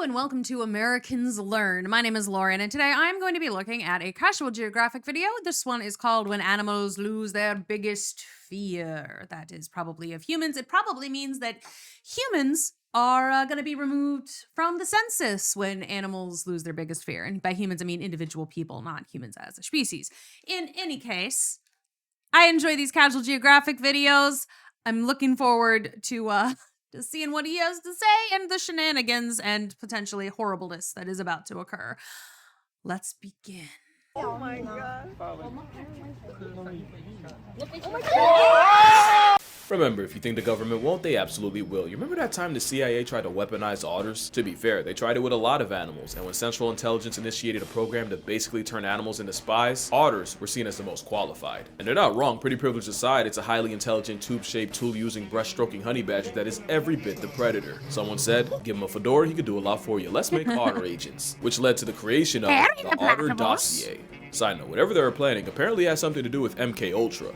and welcome to Americans Learn. My name is Lauren, and today I'm going to be looking at a casual geographic video. This one is called When Animals Lose Their Biggest Fear. That is probably of humans. It probably means that humans are going to be removed from the census when animals lose their biggest fear. And by humans, I mean individual people, not humans as a species. In any case, I enjoy these casual geographic videos. I'm looking forward to seeing what he has to say and the shenanigans and potentially horribleness that is about to occur. Let's begin. Oh my god. Remember, if you think the government won't, they absolutely will. You remember that time the CIA tried to weaponize otters? To be fair, they tried it with a lot of animals, and when Central Intelligence initiated a program to basically turn animals into spies, otters were seen as the most qualified. And they're not wrong. Pretty privilege aside, it's a highly intelligent, tube-shaped, tool-using, brush-stroking honey badger that is every bit the predator. Someone said, give him a fedora, he could do a lot for you. Let's make otter agents. Which led to the creation of the Otter dossier. Side note, whatever they were planning apparently has something to do with MK Ultra.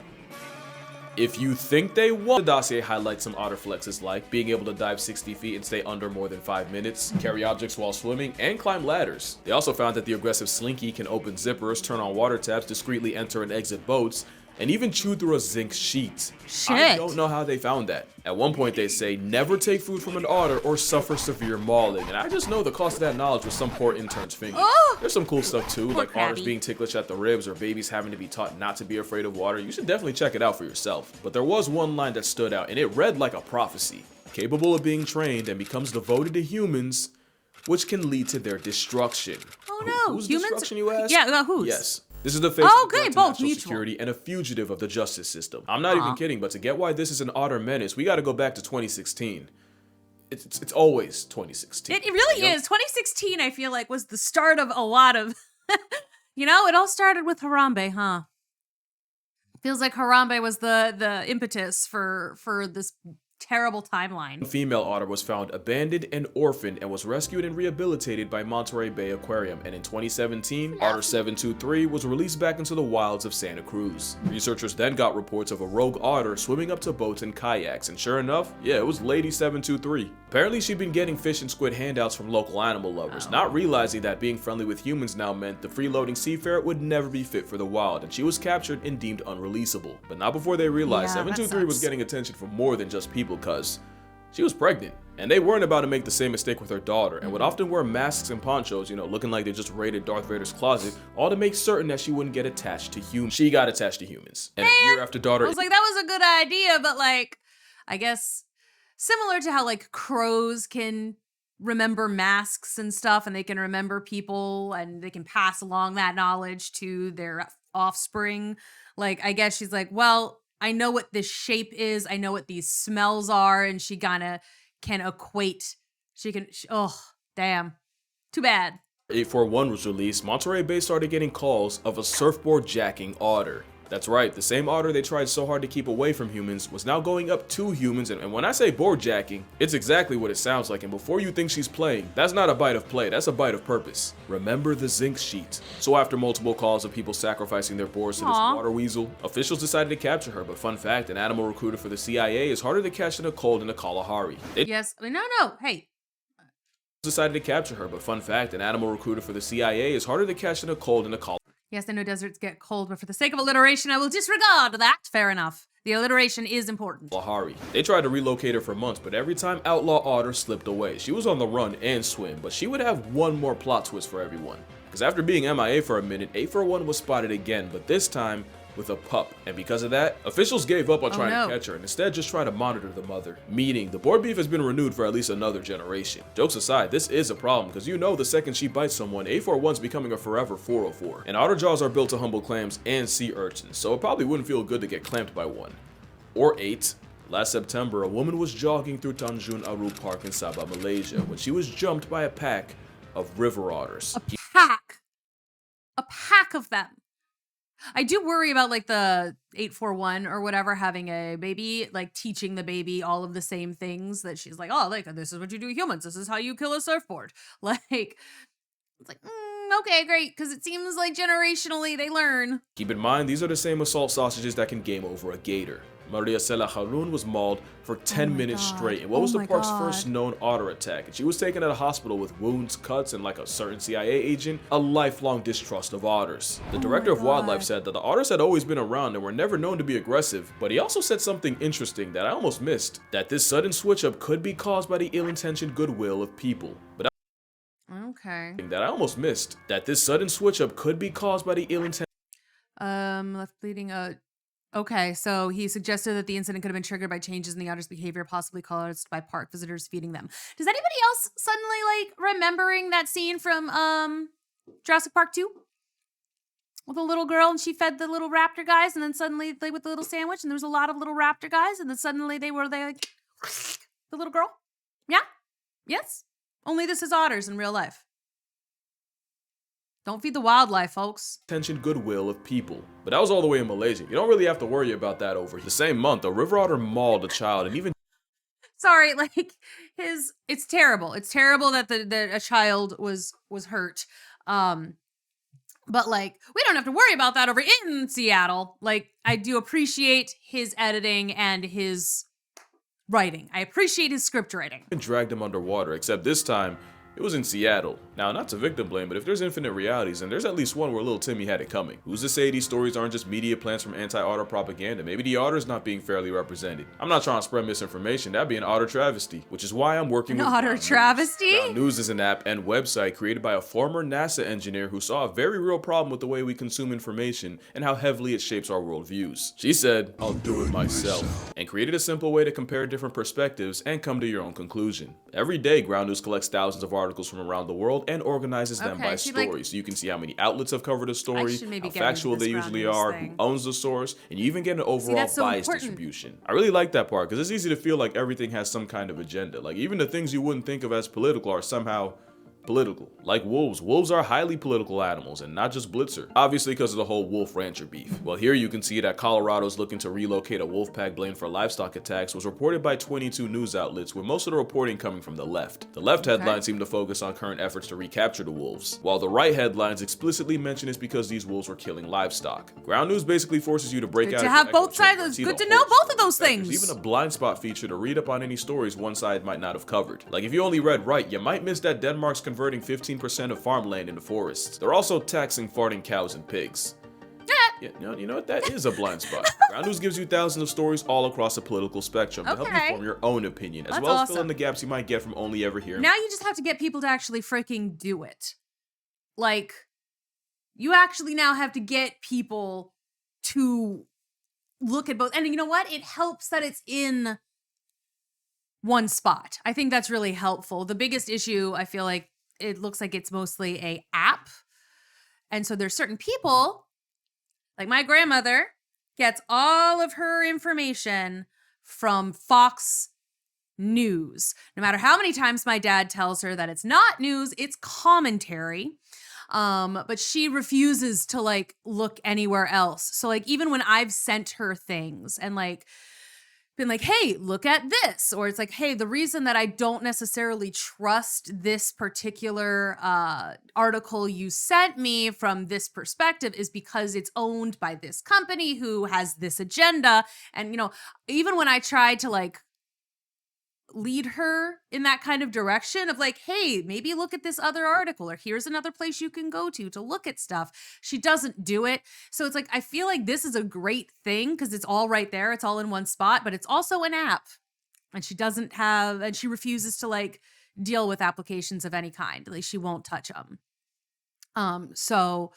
If you think they won't, the dossier highlights some otter flexes like being able to dive 60 feet and stay under more than 5 minutes, carry objects while swimming, and climb ladders. They also found that the aggressive slinky can open zippers, turn on water taps, discreetly enter and exit boats, and even chew through a zinc sheet. Shit. I don't know how they found that. At one point they say, never take food from an otter or suffer severe mauling. And I just know the cost of that knowledge was some poor intern's finger. Oh! There's some cool stuff too, like crabby. otters being ticklish at the ribs or babies having to be taught not to be afraid of water. You should definitely check it out for yourself. But there was one line that stood out, and it read like a prophecy. Capable of being trained and becomes devoted to humans, which can lead to their destruction. Oh no, Whose humans? destruction, you ask? Yeah, whose? Yes. This is the face Oh, of the okay, threat to both national mutual. security and a fugitive of the justice system. I'm not even kidding, but to get why this is an otter menace, we gotta go back to 2016. It's always 2016. It really is. 2016, I feel like, was the start of a lot of, it all started with Harambe, huh? Feels like Harambe was the impetus for this terrible timeline. A female otter was found abandoned and orphaned and was rescued and rehabilitated by Monterey Bay Aquarium, and in 2017, Otter 723 was released back into the wilds of Santa Cruz. Researchers then got reports of a rogue otter swimming up to boats and kayaks, and sure enough, yeah, it was Lady 723. Apparently she'd been getting fish and squid handouts from local animal lovers, not realizing that being friendly with humans now meant the freeloading seafarer would never be fit for the wild, and she was captured and deemed unreleasable. But not before they realized Yeah, that 723 was sucks. getting attention from more than just people, because she was pregnant, and they weren't about to make the same mistake with her daughter, and would often wear masks and ponchos, looking like they just raided Darth Vader's closet, all to make certain that she wouldn't get attached to humans. She got attached to humans, and a year after daughter, I was like, that was a good idea, but I guess similar to how crows can remember masks and stuff, and they can remember people, and they can pass along that knowledge to their offspring. I guess she's like, well, I know what this shape is. I know what these smells are. And she can equate. Oh, damn. Too bad. 841 was released. Monterey Bay started getting calls of a surfboard jacking otter. That's right, the same otter they tried so hard to keep away from humans was now going up to humans, and when I say board jacking, it's exactly what it sounds like, and before you think she's playing, that's not a bite of play, that's a bite of purpose. Remember the zinc sheet. So after multiple calls of people sacrificing their boards to this water weasel, officials decided to capture her, but fun fact, an animal recruiter for the CIA is harder to catch than a cold in a Kalahari. Yes. No. Hey. Decided to capture her, but fun fact, an animal recruiter for the CIA is harder to catch than a cold in a Kalahari. Yes, I know deserts get cold, but for the sake of alliteration, I will disregard that. Fair enough. The alliteration is important. They tried to relocate her for months, but every time Outlaw Otter slipped away. She was on the run and swim, but she would have one more plot twist for everyone. Because after being MIA for a minute, 841 was spotted again, but this time with a pup. And because of that, officials gave up on trying to catch her and instead just tried to monitor the mother. Meaning, the board beef has been renewed for at least another generation. Jokes aside, this is a problem because the second she bites someone, 841's becoming a forever 404. And otter jaws are built to humble clams and sea urchins, so it probably wouldn't feel good to get clamped by one. Or 8. Last September, a woman was jogging through Tanjung Aru Park in Sabah, Malaysia, when she was jumped by a pack of river otters. A pack of them. I do worry about the 841 or whatever having a baby, teaching the baby all of the same things that she's like, oh, this is what you do humans. This is how you kill a surfboard. It's okay, great, because it seems like generationally they learn. Keep in mind, these are the same assault sausages that can game over a gator. Maria Cela Harun was mauled for 10 minutes straight in what was Oh the my park's God. first known otter attack, and she was taken to the hospital with wounds, cuts, and like a certain CIA agent, a lifelong distrust of otters. The director of wildlife said that the otters had always been around and were never known to be aggressive, but he also said something interesting that I almost missed, that this sudden switch up could be caused by the ill-intentioned goodwill of people. But Okay. that I almost missed, that this sudden switch up could be caused by the ill-intentioned Left bleeding. Okay, so he suggested that the incident could have been triggered by changes in the otter's behavior, possibly caused by park visitors feeding them. Does anybody else suddenly like remembering that scene from Jurassic Park 2? With a little girl and she fed the little raptor guys, and then suddenly they with the little sandwich, and there was a lot of little raptor guys, and then suddenly they like the little girl? Yeah? Yes? Only this is otters in real life. Don't feed the wildlife, folks. intentioned goodwill of people. But that was all the way in Malaysia. You don't really have to worry about that over here. The same month, a river otter mauled a child and even Sorry, like it's terrible. It's terrible that a child was hurt. But like we don't have to worry about that over in Seattle. Like I do appreciate his editing and his writing. I appreciate his script writing. dragged him underwater, except this time, it was in Seattle. Now, not to victim blame, but if there's infinite realities, then there's at least one where little Timmy had it coming. Who's to say these stories aren't just media plants from anti-otter propaganda? Maybe the otter's not being fairly represented. I'm not trying to spread misinformation, that'd be an otter travesty, which is why I'm working with Otter Ground News. travesty? Ground News is an app and website created by a former NASA engineer who saw a very real problem with the way we consume information and how heavily it shapes our worldviews. She said, "I'll do it myself," and created a simple way to compare different perspectives and come to your own conclusion. Every day, Ground News collects thousands of articles from around the world and organizes them by see, story, like, so you can see how many outlets have covered a story, should maybe how get into factual this they Ground usually News are, thing. who owns the source, and you even get an overall that's so bias important. distribution. I really like that part because it's easy to feel like everything has some kind of agenda. Like even the things you wouldn't think of as political are somehow political. Like wolves. Wolves are highly political animals and not just Blitzer. Obviously because of the whole wolf rancher beef. Well, here you can see that Colorado's looking to relocate a wolf pack blamed for livestock attacks was reported by 22 news outlets, with most of the reporting coming from the left. The left headlines seem to focus on current efforts to recapture the wolves, while the right headlines explicitly mention it's because these wolves were killing livestock. Ground News basically forces you to break Good out to of have your echo both sides. chamber and It's see good the to know whole both of story. those There's things. even a blind spot feature to read up on any stories one side might not have covered. Like if you only read right, you might miss that Denmark's converting 15% of farmland into forests. They're also taxing farting cows and pigs. Yeah, you know what? That is a blind spot. Ground News gives you thousands of stories all across the political spectrum to help you Okay. form your own opinion, as That's well as fill in awesome. the gaps you might get from only ever hearing. Now you just have to get people to actually freaking do it. Like, you actually now have to get people to look at both. And you know what? It helps that it's in one spot. I think that's really helpful. The biggest issue, I feel like, it looks like it's mostly a app. And so there's certain people, like my grandmother, gets all of her information from Fox News. No matter how many times my dad tells her that it's not news, it's commentary. But she refuses to like look anywhere else. So like even when I've sent her things and like been like, hey, look at this. Or it's like, hey, the reason that I don't necessarily trust this particular article you sent me from this perspective is because it's owned by this company who has this agenda. And, you know, even when I tried to like lead her in that kind of direction of like, hey, maybe look at this other article, or here's another place you can go to look at stuff, she doesn't do it. So it's like, I feel like this is a great thing because it's all right there. It's all in one spot, but it's also an app. And she doesn't have, and she refuses to like deal with applications of any kind. Like she won't touch them. So,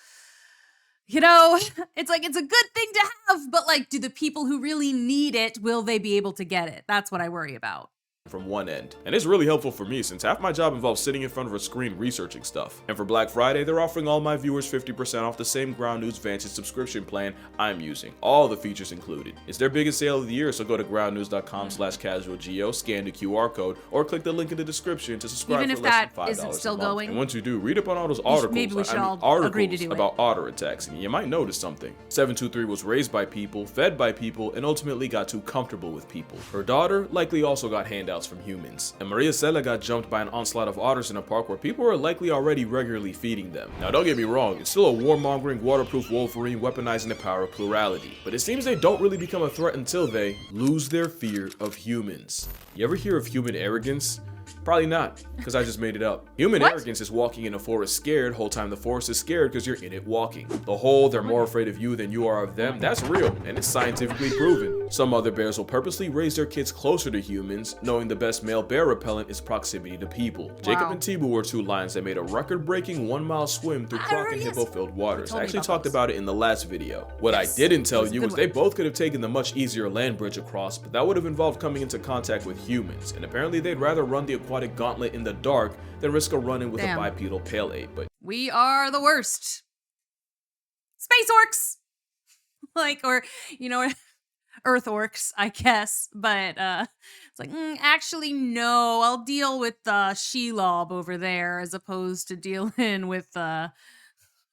you know, it's like, it's a good thing to have, but like, do the people who really need it, will they be able to get it? That's what I worry about. From one end. And it's really helpful for me since half my job involves sitting in front of a screen researching stuff. And for Black Friday, they're offering all my viewers 50% off the same Ground News Vantage subscription plan I'm using. All the features included. It's their biggest sale of the year, so go to groundnews.com/casualgeo, scan the QR code, or click the link in the description to subscribe Even for if less that than $5 isn't still a month. going, And once you do, read up on all those articles. maybe we should all articles agree to do it. about otter attacks, and you might notice something. 723 was raised by people, fed by people, and ultimately got too comfortable with people. Her daughter likely also got handouts shouts from humans. And Maria Sela got jumped by an onslaught of otters in a park where people were likely already regularly feeding them. Now don't get me wrong, it's still a warmongering, waterproof Wolverine weaponizing the power of plurality, but it seems they don't really become a threat until they lose their fear of humans. You ever hear of human arrogance? Probably not, because I just made it up. Human arrogance is walking in a forest scared, whole time the forest is scared because you're in it walking. The whole they're more afraid of you than you are of them, that's real, and it's scientifically proven. Some other bears will purposely raise their kids closer to humans, knowing the best male bear repellent is proximity to people. Jacob and Tibu were two lions that made a record-breaking 1-mile swim through croc and hippo-filled waters. I actually talked about it in the last video. What I didn't tell you was they both could have taken the much easier land bridge across, but that would have involved coming into contact with humans, and apparently they'd rather run the aquatic gauntlet in the dark than risk a run-in with a bipedal pale ape. But we are the worst. Space orcs! Like, or, you know, Earth orcs, I guess. But it's like, actually, no, I'll deal with Shelob over there as opposed to dealing with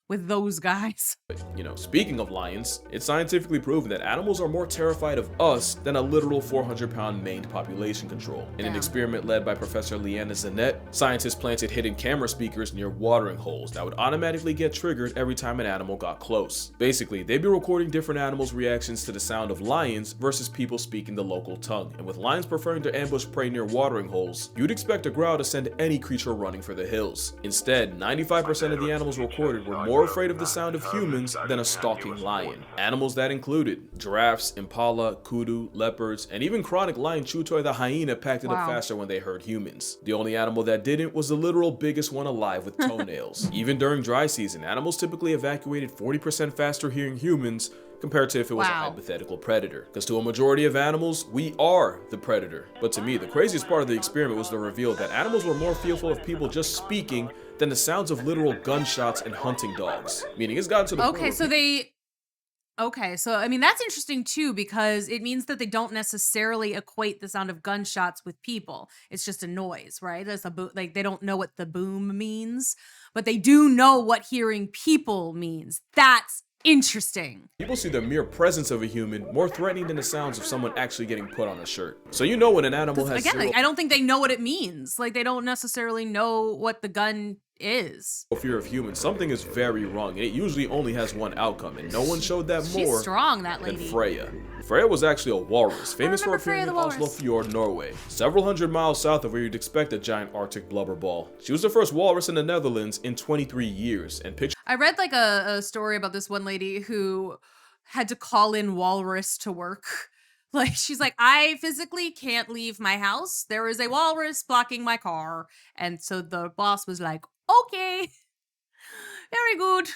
those guys. But, you know, speaking of lions, it's scientifically proven that animals are more terrified of us than a literal 400-pound maned population control. In an experiment led by Professor Leanna Zanet, scientists planted hidden camera speakers near watering holes that would automatically get triggered every time an animal got close. Basically, they'd be recording different animals' reactions to the sound of lions versus people speaking the local tongue. And with lions preferring to ambush prey near watering holes, you'd expect a growl to send any creature running for the hills. Instead, 95% of the animals recorded were more afraid of the sound of humans than a stalking lion. Animals that included giraffes, impala, kudu, leopards, and even chronic lion Chutoy the hyena packed it up faster when they heard humans. The only animal that didn't was the literal biggest one alive with toenails. Even during dry season, animals typically evacuated 40% faster hearing humans compared to if it was a hypothetical predator. Because to a majority of animals, we are the predator. But to me, the craziest part of the experiment was the reveal that animals were more fearful of people just speaking than the sounds of literal gunshots and hunting dogs. Meaning it's gotten to the point so I mean, that's interesting too, because it means that they don't necessarily equate the sound of gunshots with people. It's just a noise, right? That's like they don't know what the boom means, but they do know what hearing people means. That's interesting. People see the mere presence of a human more threatening than the sounds of someone actually getting put on a shirt. So you know when an animal has I don't think they know what it means. Like, they don't necessarily know what the gun is. Fear of humans, something is very wrong, and it usually only has one outcome, and no one showed that more strong, that lady. Than Freya. Freya was actually a walrus, famous for appearing in Oslo Fjord, Norway, several hundred miles south of where you'd expect a giant Arctic blubber ball. She was the first walrus in the Netherlands in 23 years, and I read like a story about this one lady who had to call in walrus to work. Like, she's like, I physically can't leave my house. There is a walrus blocking my car. And so the boss was like, okay, very good.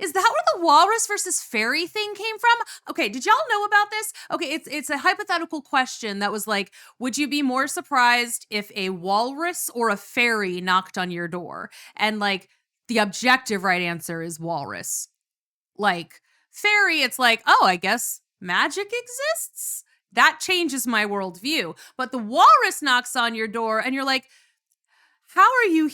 Is that where the walrus versus fairy thing came from? Okay, did y'all know about this? Okay, it's a hypothetical question that was like, would you be more surprised if a walrus or a fairy knocked on your door? And like, the objective right answer is walrus. Like, fairy, it's like, oh, I guess magic exists? That changes my worldview. But the walrus knocks on your door and you're like, how are you?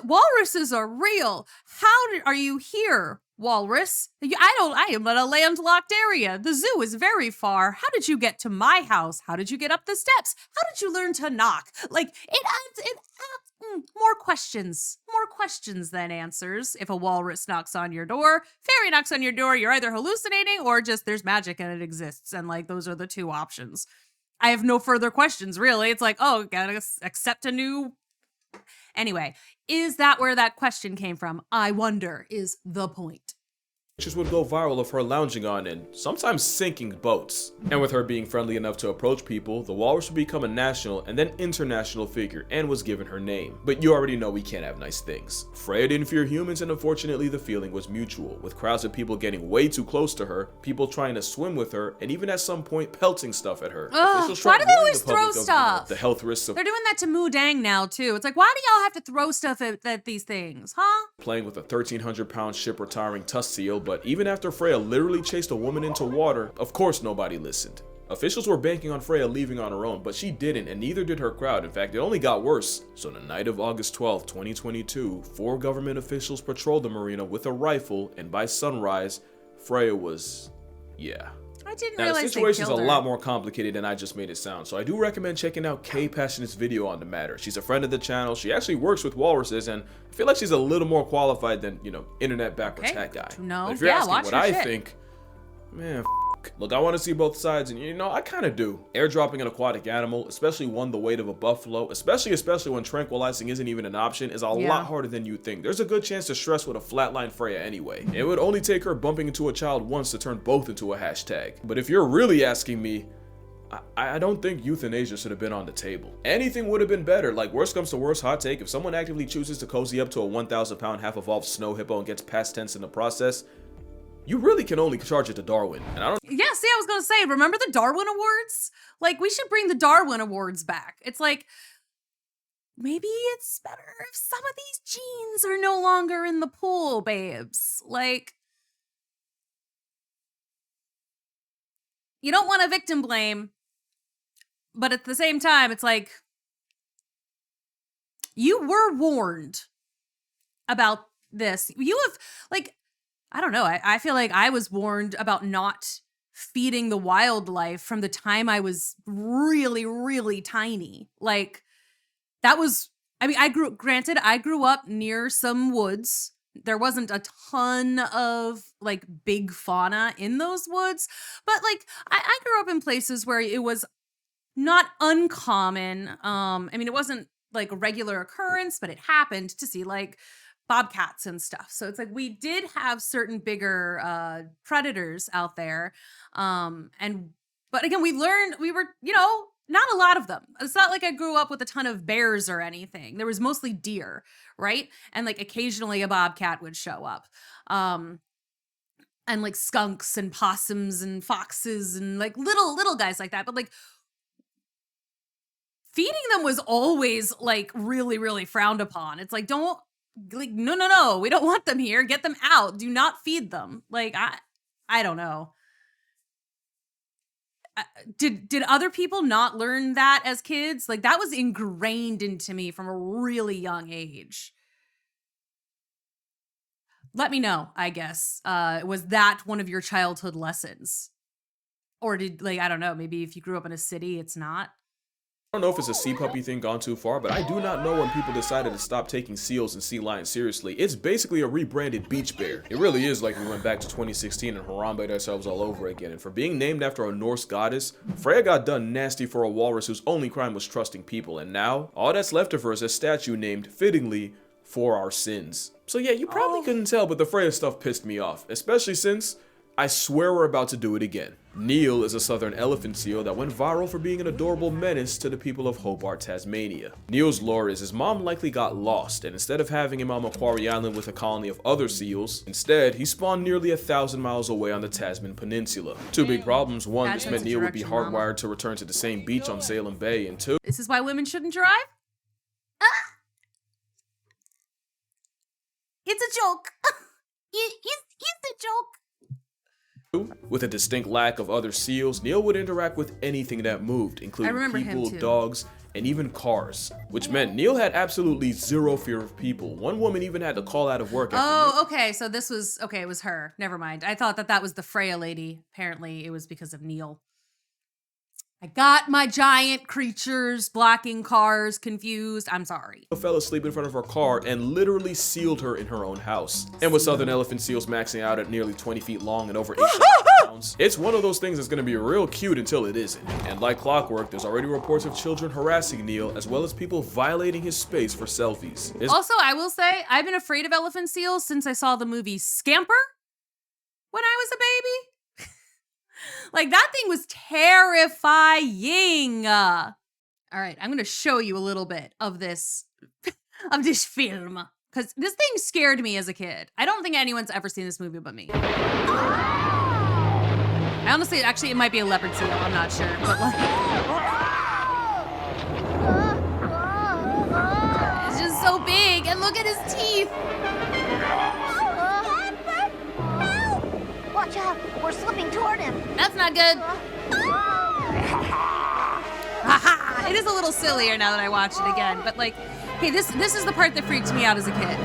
Walruses are real. How are you here, walrus? I am in a landlocked area. The zoo is very far. How did you get to my house? How did you get up the steps? How did you learn to knock? Like, more questions than answers. If a walrus knocks on your door, fairy knocks on your door, you're either hallucinating or just there's magic and it exists. And like, those are the two options. I have no further questions, really. It's like, oh, gotta accept a new... Anyway, is that where that question came from? I wonder, is the point. Pictures would go viral of her lounging on and sometimes sinking boats. And with her being friendly enough to approach people, the walrus would become a national and then international figure and was given her name. But you already know we can't have nice things. Freya didn't fear humans, and unfortunately the feeling was mutual, with crowds of people getting way too close to her, people trying to swim with her, and even at some point pelting stuff at her. Ugh, why do they always throw stuff? The health risks of... They're doing that to Mudang now too. It's like, why do y'all have to throw stuff at these things, huh? Playing with a 1,300-pound ship retiring tusk seal, but even after Freya literally chased a woman into water, of course nobody listened. Officials were banking on Freya leaving on her own, but she didn't, and neither did her crowd. In fact, it only got worse. So the night of August 12, 2022, 4 government officials patrolled the marina with a rifle, and by sunrise, Freya was, yeah. I I didn't Now, the realize they situation is a killed her. lot more complicated than I just made it sound, so I do recommend checking out Kay Passionate's video on the matter. She's a friend of the channel, she actually works with walruses, and I feel like she's a little more qualified than, you know, internet backwards hat guy. No, But if you're yeah, asking watch what her I shit. think, man, look, I want to see both sides, and you know, I kind of do. Airdropping an aquatic animal, especially one the weight of a buffalo, especially when tranquilizing isn't even an option, is a lot harder than you think. There's a good chance to stress with a flatline Freya anyway. It would only take her bumping into a child once to turn both into a hashtag. But if you're really asking me, I don't think euthanasia should have been on the table. Anything would have been better. Like, worst comes to worst, hot take, if someone actively chooses to cozy up to a 1,000-pound half-evolved snow hippo and gets past tense in the process, you really can only charge it to Darwin. And I don't Yeah, see, I was gonna say, remember the Darwin Awards? Like, we should bring the Darwin Awards back. It's like, maybe it's better if some of these genes are no longer in the pool, babes. Like, you don't want to victim blame, but at the same time, it's like, you were warned about this. You have, like, I don't know. I feel like I was warned about not feeding the wildlife from the time I was really, really tiny. Like, that was, I mean, I grew up near some woods. There wasn't a ton of like big fauna in those woods, but like I grew up in places where it was not uncommon. I mean, it wasn't like a regular occurrence, but it happened to see like bobcats and stuff. So it's like we did have certain bigger predators out there. But again, we were, you know, not a lot of them. It's not like I grew up with a ton of bears or anything. There was mostly deer, right? And like occasionally a bobcat would show up. And like skunks and possums and foxes and like little guys like that. But like feeding them was always like really, really frowned upon. It's like, don't, like, no, we don't want them here. Get them out. Do not feed them. Like, I don't know. Did other people not learn that as kids? Like, that was ingrained into me from a really young age. Let me know, I guess. Was that one of your childhood lessons? Or did, like, I don't know, maybe if you grew up in a city, it's not? I don't know if it's a sea puppy thing gone too far, but I do not know when people decided to stop taking seals and sea lions seriously. It's basically a rebranded beach bear. It really is like we went back to 2016 and Harambe'd ourselves all over again. And for being named after a Norse goddess, Freya got done nasty for a walrus whose only crime was trusting people. And now, all that's left of her is a statue named, fittingly, for our sins. So yeah, you probably couldn't tell, but the Freya stuff pissed me off. Especially since, I swear we're about to do it again. Neil is a southern elephant seal that went viral for being an adorable menace to the people of Hobart, Tasmania. Neil's lore is his mom likely got lost, and instead of having him on Macquarie Island with a colony of other seals, instead he spawned nearly 1,000 miles away on the Tasman Peninsula. Two big problems: one, this meant Neil would be hardwired to return to the same beach on Salem Bay, and two, This is why women shouldn't drive? It's a joke. It's a joke. with a distinct lack of other seals, Neil would interact with anything that moved, including people, dogs, and even cars, which meant Neil had absolutely zero fear of people. One woman even had to call out of work after Okay, so this was, okay, it was her. Never mind. I thought that was the Freya lady. Apparently it was because of Neil. I got my giant creatures blocking cars confused. I'm sorry. Neil fell asleep in front of her car and literally sealed her in her own house. And with southern elephant seals maxing out at nearly 20 feet long and over 8,000 pounds, it's one of those things that's gonna be real cute until it isn't. And like clockwork, there's already reports of children harassing Neil, as well as people violating his space for selfies. Also, I will say, I've been afraid of elephant seals since I saw the movie Scamper when I was a baby. Like, that thing was terrifying. All right, I'm going to show you a little bit of this film, because this thing scared me as a kid. I don't think anyone's ever seen this movie but me. I honestly, actually, it might be a leopard seal. I'm not sure. But like, it's just so big, and look at his teeth. Watch out, we're slipping toward him. That's not good. Haha! It is a little sillier now that I watch it again, but like, hey, this is the part that freaked me out as a kid.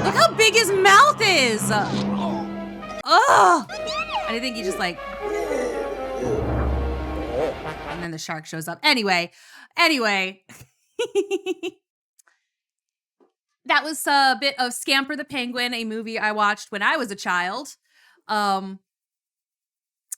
Look how big his mouth is. Ugh! And I think he just like and then the shark shows up. Anyway. That was a bit of Scamper the Penguin, a movie I watched when I was a child. And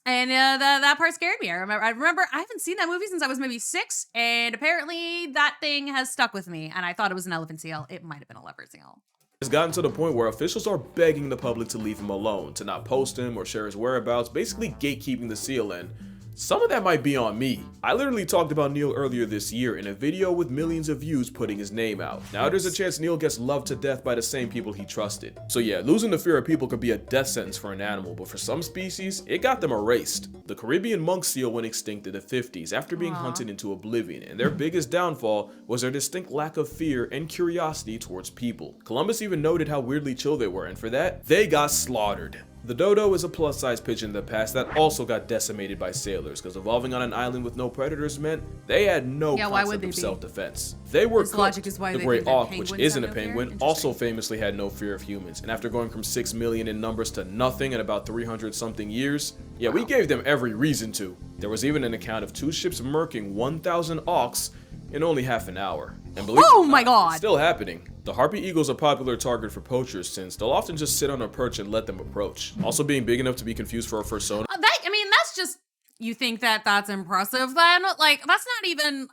that part scared me. I remember I haven't seen that movie since I was maybe 6, and apparently that thing has stuck with me, and I thought it was an elephant seal. It might have been a leopard seal. It's gotten to the point where officials are begging the public to leave him alone, to not post him or share his whereabouts, basically gatekeeping the seal, and some of that might be on me. I literally talked about Neil earlier this year in a video with millions of views putting his name out. Now there's a chance Neil gets loved to death by the same people he trusted. So yeah, losing the fear of people could be a death sentence for an animal, but for some species, it got them erased. The Caribbean monk seal went extinct in the 50s after being hunted into oblivion, and their biggest downfall was their distinct lack of fear and curiosity towards people. Columbus even noted how weirdly chill they were, and for that, they got slaughtered. The dodo is a plus-size pigeon in the past that also got decimated by sailors, because evolving on an island with no predators meant they had no concept of self-defense. They were cooked. The gray auk, which isn't a penguin, also famously had no fear of humans, and after going from 6 million in numbers to nothing in about 300-something years, yeah, we gave them every reason to. There was even an account of 2 ships murking 1,000 auks in only half an hour. And believe it or not, it's still happening. The harpy eagle's a popular target for poachers since they'll often just sit on a perch and let them approach. Also being big enough to be confused for a fursona. That's just, you think that that's impressive then? Like, that's not even,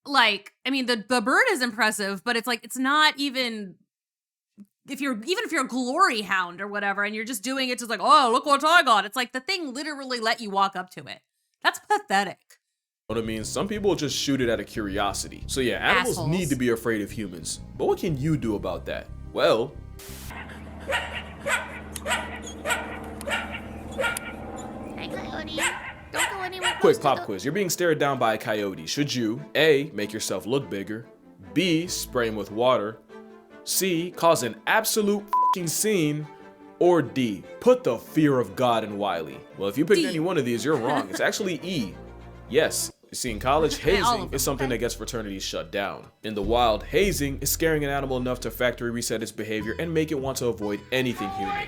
like, I mean, the bird is impressive, but it's like, it's not even, if you're a glory hound or whatever, and you're just doing it just like, oh, look what I got. It's like the thing literally let you walk up to it. That's pathetic. What it means, some people just shoot it out of curiosity. So yeah, animals need to be afraid of humans. But what can you do about that? Well, Hey, coyote. Don't go anywhere quick close pop to the... quiz. You're being stared down by a coyote. Should you A, make yourself look bigger, B, spray him with water, C, cause an absolute fucking scene, or D, put the fear of God in Wiley? Well, if you picked any one of these, you're wrong. It's actually E. Yes, you see, in college, hazing is something that gets fraternities shut down. In the wild, hazing is scaring an animal enough to factory reset its behavior and make it want to avoid anything human.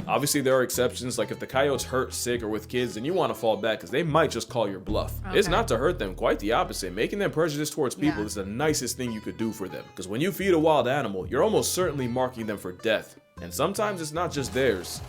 Obviously, there are exceptions, like if the coyote's hurt, sick, or with kids, then you want to fall back because they might just call your bluff. It's not to hurt them, quite the opposite. Making them prejudiced towards people is the nicest thing you could do for them. Because when you feed a wild animal, you're almost certainly marking them for death. And sometimes it's not just theirs.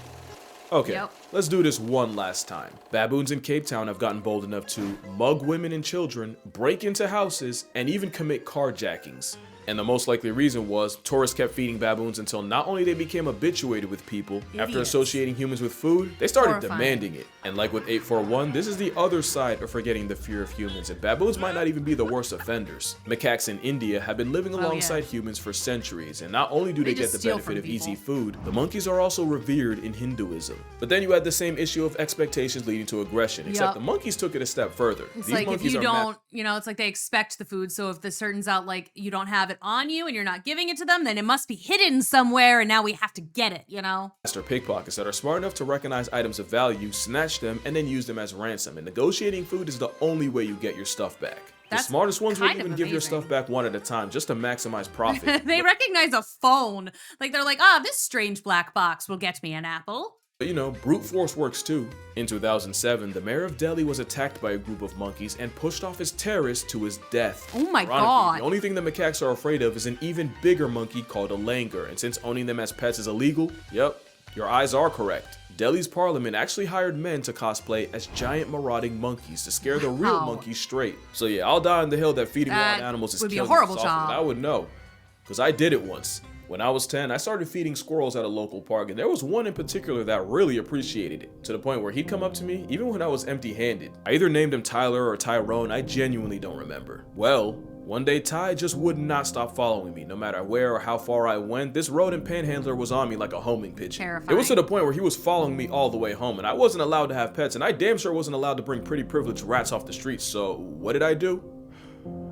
Okay, let's do this one last time. Baboons in Cape Town have gotten bold enough to mug women and children, break into houses, and even commit carjackings. And the most likely reason was tourists kept feeding baboons until not only they became habituated with people, after associating humans with food, they started demanding it. And like with 841, this is the other side of forgetting the fear of humans, and baboons might not even be the worst offenders. Macaques in India have been living alongside humans for centuries, and not only do they get the benefit of easy food, the monkeys are also revered in Hinduism. But then you had the same issue of expectations leading to aggression, except the monkeys took it a step further. It's like if you don't, it's like they expect the food, so if this turns out like you don't have it on you and you're not giving it to them, then it must be hidden somewhere and now we have to get it, Master pickpockets that are smart enough to recognize items of value, snatch them, and then use them as ransom. And negotiating food is the only way you get your stuff back. The smartest ones will even give your stuff back one at a time just to maximize profit. They recognize a phone. Like they're like, this strange black box will get me an apple. But brute force works too. In 2007, the mayor of Delhi was attacked by a group of monkeys and pushed off his terrace to his death. Oh my god. The only thing the macaques are afraid of is an even bigger monkey called a langur, and since owning them as pets is illegal, yep, your eyes are correct. Delhi's parliament actually hired men to cosplay as giant marauding monkeys to scare the real monkeys straight. So yeah, I'll die on the hill that feeding wild animals is killing. Would be a horrible job. I would know, because I did it once. When I was 10, I started feeding squirrels at a local park, and there was one in particular that really appreciated it, to the point where he'd come up to me even when I was empty-handed. I either named him Tyler or Tyrone, I genuinely don't remember. Well, one day Ty just would not stop following me, no matter where or how far I went. This rodent panhandler was on me like a homing pigeon. Terrifying. It was to the point where he was following me all the way home, and I wasn't allowed to have pets, and I damn sure wasn't allowed to bring pretty privileged rats off the streets, so what did I do?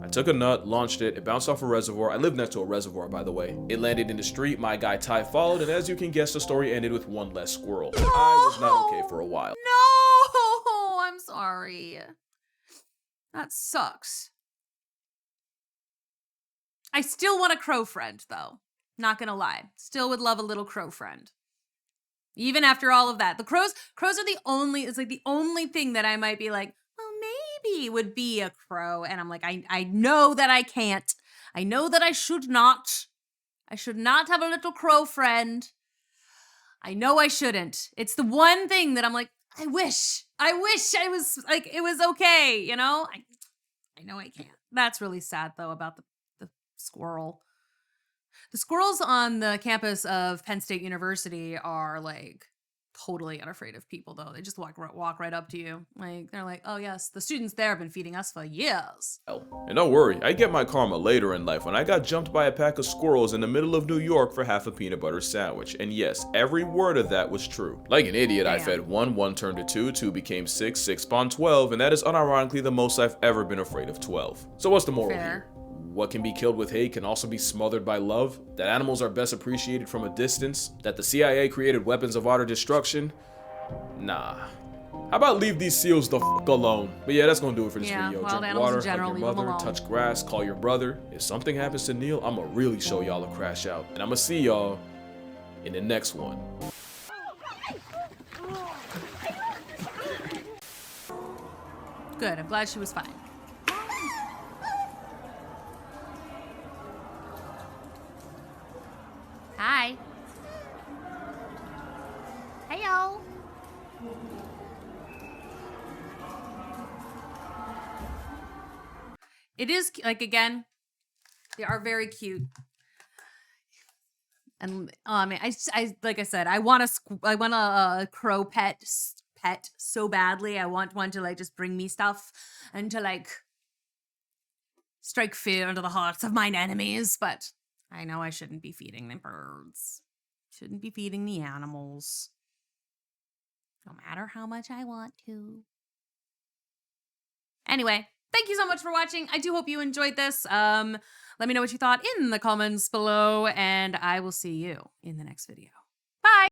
I took a nut, launched it, it bounced off a reservoir. I live next to a reservoir, by the way. It landed in the street, my guy Ty followed, and as you can guess, the story ended with one less squirrel. No! I was not okay for a while. No! I'm sorry. That sucks. I still want a crow friend, though. Not gonna lie. Still would love a little crow friend. Even after all of that. The crows are the only, it's like the only thing that I might be like, well, maybe would be a crow. And I'm like, I know that I can't. I know that I should not. I should not have a little crow friend. I know I shouldn't. It's the one thing that I'm like, I wish I was like, it was okay, you know? I know I can't. That's really sad though about the squirrel. The squirrels on the campus of Penn State University are like totally unafraid of people though. They just walk right up to you. Like they're like, "Oh yes, the students there have been feeding us for years." And don't worry, I get my karma later in life when I got jumped by a pack of squirrels in the middle of New York for half a peanut butter sandwich. And yes, every word of that was true. Like an idiot, I Damn. fed 1, 1 turned to 2, 2 became 6, 6 spawned 12, and that is unironically the most I've ever been afraid of 12. So what's the moral Fair. here? What can be killed with hate can also be smothered by love, that animals are best appreciated from a distance, that the CIA created weapons of utter destruction. Nah. How about leave these seals the f alone? But yeah, that's gonna do it for this Yeah, video. wild Drink animals in water, general, hug leave your 'em mother, alone. touch grass, call your brother. If something happens to Neil, I'ma really show y'all a crash out. And I'ma see y'all in the next one. Good. I'm glad she was fine. Hi. Heyo. It is like again, they are very cute. And I mean, I like I said, I want a crow pet so badly. I want one to like just bring me stuff and to like strike fear into the hearts of mine enemies. But I know I shouldn't be feeding the birds. Shouldn't be feeding the animals. No matter how much I want to. Anyway, thank you so much for watching. I do hope you enjoyed this. Let me know what you thought in the comments below, and I will see you in the next video. Bye!